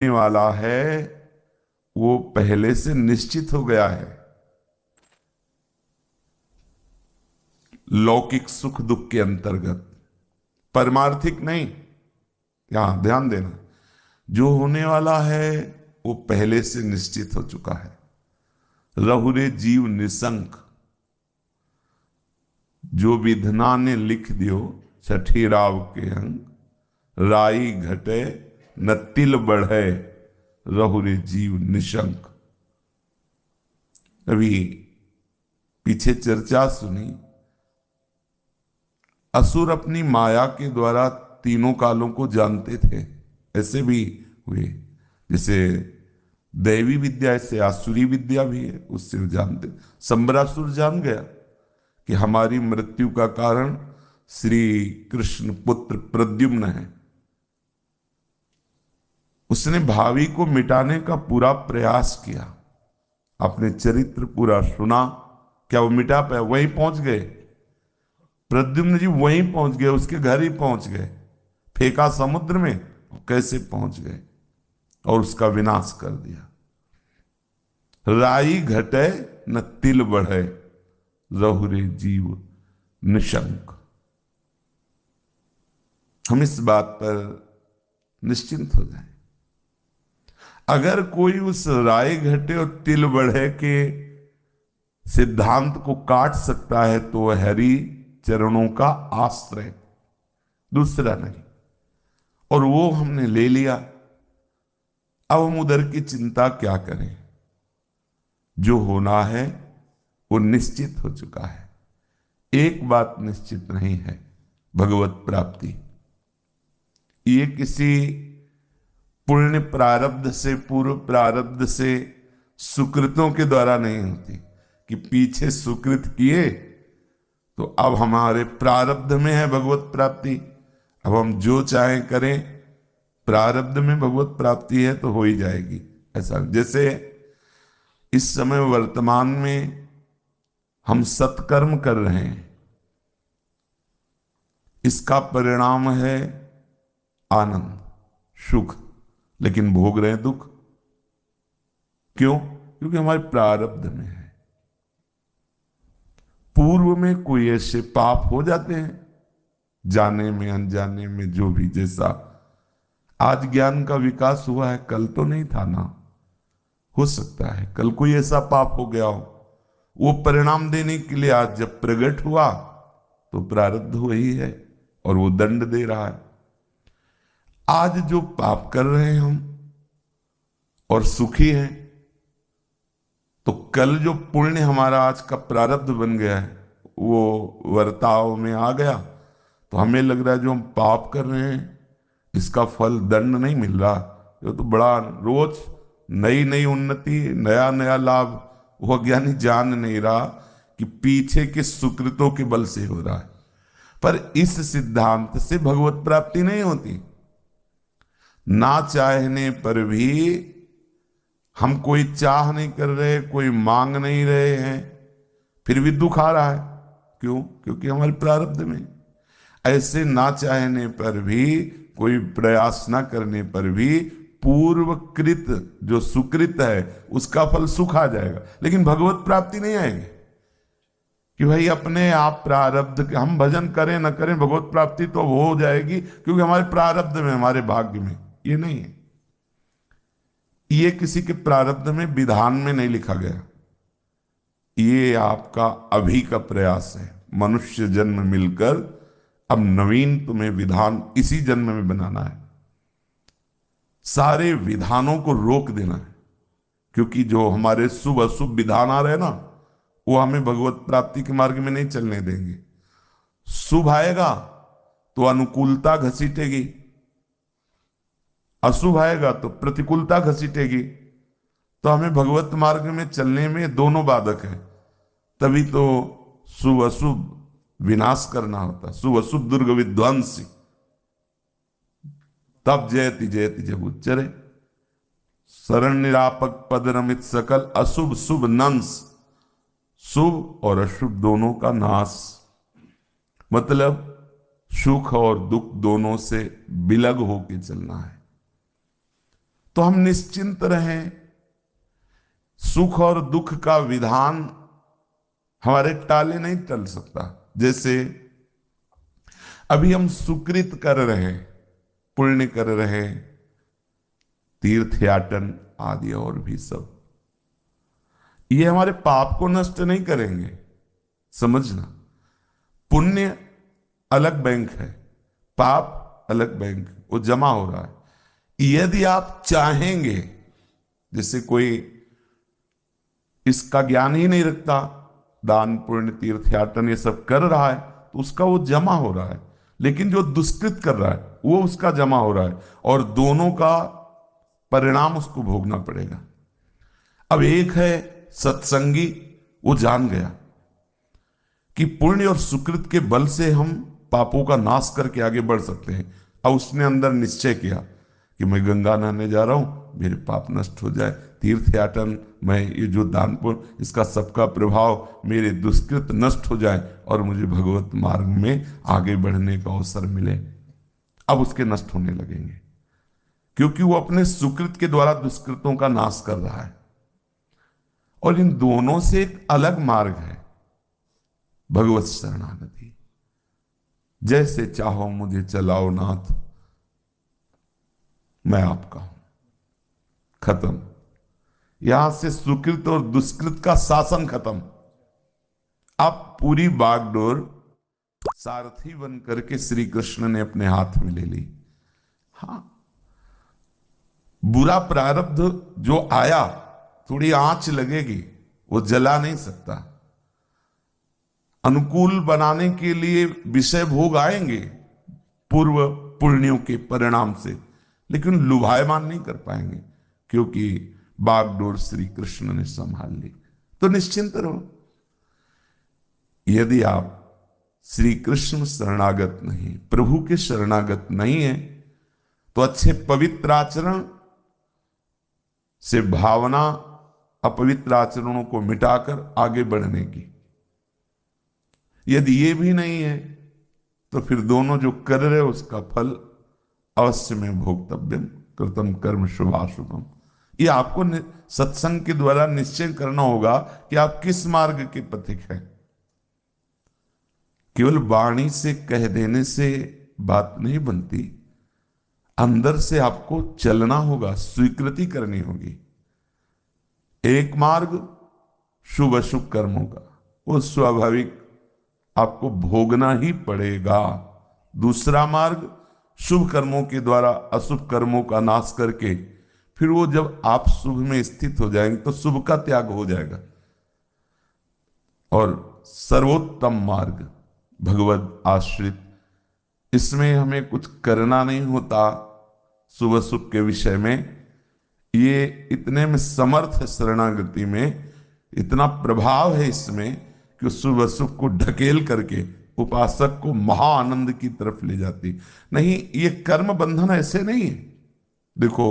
वाला है वो पहले से निश्चित हो गया है। लौकिक सुख दुख के अंतर्गत, परमार्थिक नहीं। यहां ध्यान देना, जो होने वाला है वो पहले से निश्चित हो चुका है। रहुरे जीव निशंक, जो विधना ने लिख दियो छठी राव के अंग, राई घटे न तिल बढ़े रहुरे जीव निशंक। अभी पीछे चर्चा सुनी, असुर अपनी माया के द्वारा तीनों कालों को जानते थे, ऐसे भी हुए। जैसे दैवी विद्या ऐसे आसुरी विद्या भी है, उससे वो जानते। संबरासुर जान गया कि हमारी मृत्यु का कारण श्री कृष्ण पुत्र प्रद्युम्न है। उसने भावी को मिटाने का पूरा प्रयास किया। अपने चरित्र पूरा सुना, क्या वो मिटा पाया? वहीं पहुंच गए प्रद्युम्न जी, वहीं पहुंच गए, उसके घर ही पहुंच गए। फेंका समुद्र में, कैसे पहुंच गए और उसका विनाश कर दिया। राई घटे न तिल बढ़े रहुरे जीव निशंक। हम इस बात पर निश्चिंत हो जाएं। अगर कोई उस राई घटे और तिल बढ़े के सिद्धांत को काट सकता है तो वह हरि चरणों का आश्रय, दूसरा नहीं। और वो हमने ले लिया। अब हम उधर की चिंता क्या करें? जो होना है वो निश्चित हो चुका है। एक बात निश्चित नहीं है, भगवत प्राप्ति। ये किसी पुण्य प्रारब्ध से, पूर्व प्रारब्ध से, सुकृतों के द्वारा नहीं होती कि पीछे सुकृत किए तो अब हमारे प्रारब्ध में है भगवत प्राप्ति, अब हम जो चाहें करें, प्रारब्ध में भगवत प्राप्ति है तो हो ही जाएगी। ऐसा जैसे इस समय वर्तमान में हम सत्कर्म कर रहे हैं, इसका परिणाम है आनंद सुख, लेकिन भोग रहे हैं दुख। क्यों? क्योंकि हमारे प्रारब्ध में है। पूर्व में कोई ऐसे पाप हो जाते हैं, जाने में अनजाने में, जो भी जैसा। आज ज्ञान का विकास हुआ है, कल तो नहीं था ना। हो सकता है कल कोई ऐसा पाप हो गया हो, वो परिणाम देने के लिए आज जब प्रकट हुआ तो प्रारब्ध वही है और वो दंड दे रहा है। आज जो पाप कर रहे हैं हम और सुखी हैं, तो कल जो पुण्य हमारा आज का प्रारब्ध बन गया है वो वर्ताव में आ गया, तो हमें लग रहा है जो हम पाप कर रहे हैं इसका फल दंड नहीं मिल रहा। ये तो बड़ा रोज नई नई उन्नति, नया नया लाभ, वो अज्ञानी जान नहीं रहा कि पीछे के सुकृतों के बल से हो रहा है। पर इस सिद्धांत से भगवत प्राप्ति नहीं होती। ना चाहने पर भी, हम कोई चाह नहीं कर रहे, कोई मांग नहीं रहे हैं, फिर भी दुख आ रहा है। क्यों? क्योंकि हमारे प्रारब्ध में। ऐसे ना चाहने पर भी, कोई प्रयास ना करने पर भी, पूर्वकृत जो सुकृत है उसका फल सुख आ जाएगा, लेकिन भगवत प्राप्ति नहीं आएगी। कि भाई अपने आप प्रारब्ध, हम भजन करें ना करें भगवत प्राप्ति तो हो जाएगी क्योंकि हमारे प्रारब्ध में, हमारे भाग्य में। ये नहीं है। ये किसी के प्रारब्ध में, विधान में नहीं लिखा गया। ये आपका अभी का प्रयास है। मनुष्य जन्म मिलकर अब नवीन तुम्हें विधान इसी जन्म में बनाना है। सारे विधानों को रोक देना है, क्योंकि जो हमारे शुभ अशुभ विधान आ रहे हैं ना, वो हमें भगवत प्राप्ति के मार्ग में नहीं चलने देंगे। शुभ आएगा तो अनुकूलता घसीटेगी, अशुभ आएगा तो प्रतिकूलता घसीटेगी। तो हमें भगवत मार्ग में चलने में दोनों बाधक है। तभी तो शुभ अशुभ विनाश करना होता, शुभ अशुभ दुर्ग विध्वंसी, तब जयति जयति जब उच्चरे। शरण निरापक पद रमित सकल, अशुभ शुभ नंस, शुभ और अशुभ दोनों का नाश। मतलब सुख और दुख दोनों से बिलग होके चलना है। तो हम निश्चिंत रहें। सुख और दुख का विधान हमारे टाले नहीं टल सकता। जैसे अभी हम सुकृत कर रहे, पुण्य कर रहे, तीर्थ याटन आदि और भी सब, ये हमारे पाप को नष्ट नहीं करेंगे। समझना, पुण्य अलग बैंक है, पाप अलग बैंक, वो जमा हो रहा है। यदि आप चाहेंगे, जैसे कोई इसका ज्ञान ही नहीं रखता, दान पुण्य तीर्थयाटन ये सब कर रहा है, तो उसका वो जमा हो रहा है। लेकिन जो दुष्कृत कर रहा है वो उसका जमा हो रहा है, और दोनों का परिणाम उसको भोगना पड़ेगा। अब एक है सत्संगी, वो जान गया कि पुण्य और सुकृत के बल से हम पापों का नाश करके आगे बढ़ सकते हैं। अब उसने अंदर निश्चय किया कि मैं गंगा नहाने जा रहा हूं, मेरे पाप नष्ट हो जाए, तीर्थयाटन, मैं ये जो दान पुण्य, इसका सबका प्रभाव मेरे दुष्कृत नष्ट हो जाए और मुझे भगवत मार्ग में आगे बढ़ने का अवसर मिले। अब उसके नष्ट होने लगेंगे, क्योंकि वो अपने सुकृत के द्वारा दुष्कृतों का नाश कर रहा है। और इन दोनों से एक अलग मार्ग है, भगवत शरणागति। जैसे चाहो मुझे चलाओ नाथ, मैं आपका हूं, खत्म। यहां से सुकृत और दुष्कृत का शासन खत्म। अब पूरी बागडोर सारथी बन करके श्री कृष्ण ने अपने हाथ में ले ली। हाँ, बुरा प्रारब्ध जो आया, थोड़ी आंच लगेगी, वो जला नहीं सकता। अनुकूल बनाने के लिए विषय भोग आएंगे पूर्व पुण्यों के परिणाम से, लेकिन लुभायमान नहीं कर पाएंगे, क्योंकि बागडोर श्री कृष्ण ने संभाल ली। तो निश्चिंत रहो। यदि आप श्री कृष्ण शरणागत नहीं, प्रभु के शरणागत नहीं है, तो अच्छे पवित्र आचरण से भावना अपवित्र आचरणों को मिटाकर आगे बढ़ने की। यदि ये भी नहीं है, तो फिर दोनों जो कर रहे उसका फल अवश्य में भोक्तव्यम कृतम कर्म शुभाशुभम। ये आपको सत्संग के द्वारा निश्चय करना होगा कि आप किस मार्ग के पथिक हैं। केवल वाणी से कह देने से बात नहीं बनती, अंदर से आपको चलना होगा, स्वीकृति करनी होगी। एक मार्ग शुभ अशुभ कर्मों का, वो स्वाभाविक आपको भोगना ही पड़ेगा। दूसरा मार्ग शुभ कर्मों के द्वारा अशुभ कर्मों का नाश करके, फिर वो जब आप शुभ में स्थित हो जाएंगे तो शुभ का त्याग हो जाएगा। और सर्वोत्तम मार्ग भगवद आश्रित, इसमें हमें कुछ करना नहीं होता। शुभ अशुभ के विषय में ये इतने में समर्थ है, शरणागति में इतना प्रभाव है इसमें कि शुभ अशुभ को ढकेल करके उपासक को महाआनंद की तरफ ले जाती। नहीं, ये कर्म बंधन ऐसे नहीं है। देखो,